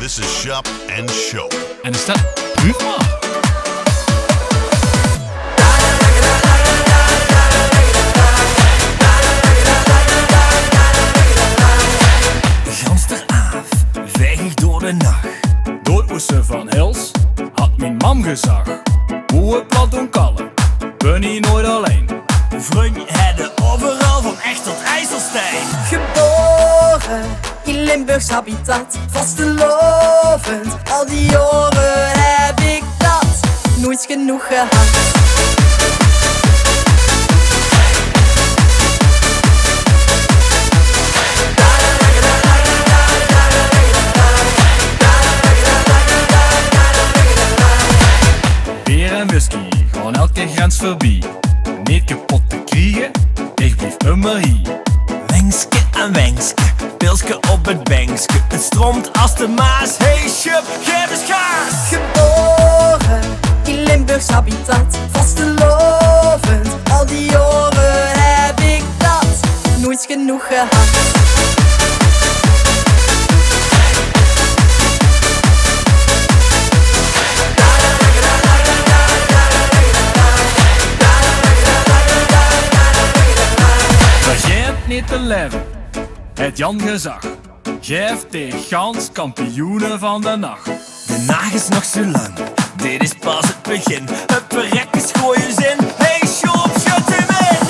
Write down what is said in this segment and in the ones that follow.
This is Shop and Show. En is dat proef maar. Gansteravond, veeg door de nacht. Door het oesten van Hils had mijn mam gezag. Hoe het plat doen kallen, ben hier nooit alleen. Vriend hadden overal van echt tot IJsselstein. Geboren in Limburgs habitat, vastelovend. Al die jaren heb ik dat nooit genoeg gehad. Bier en whisky gaan elke grens voorbij. Niet kapot te krijgen, ik blijf immer hier. Wengske en wengske, pilske op het bankske. Het stroomt als de Maas, hey shup, geef eens gas. Geboren in Limburgs habitat, vastelovend. Al die jaren heb ik dat nooit genoeg gehad. Vergeet niet te leven, het Jan gezag. Geef tegen gans kampioenen van de nacht. De nacht is nog zo lang, dit is pas het begin. Het verrek is gooien zin, hey shop, shut him in.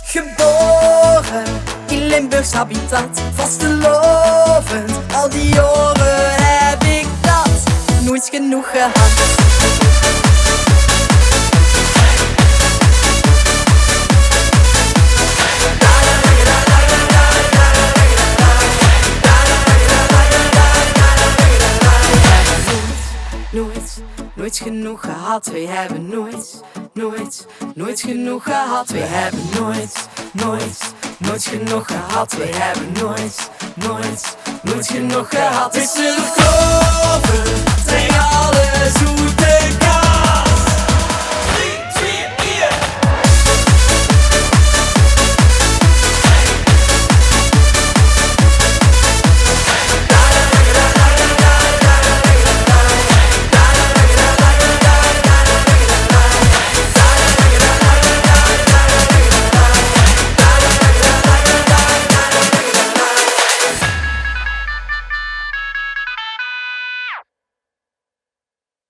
Geboren in Limburgs habitat, vastelovend. Al die jaren heb ik dat nooit genoeg gehad. Nooit genoeg gehad, we hebben nooit genoeg gehad, we hebben nooit genoeg gehad, we hebben nooit genoeg gehad. Het is een golven tegen alle zoete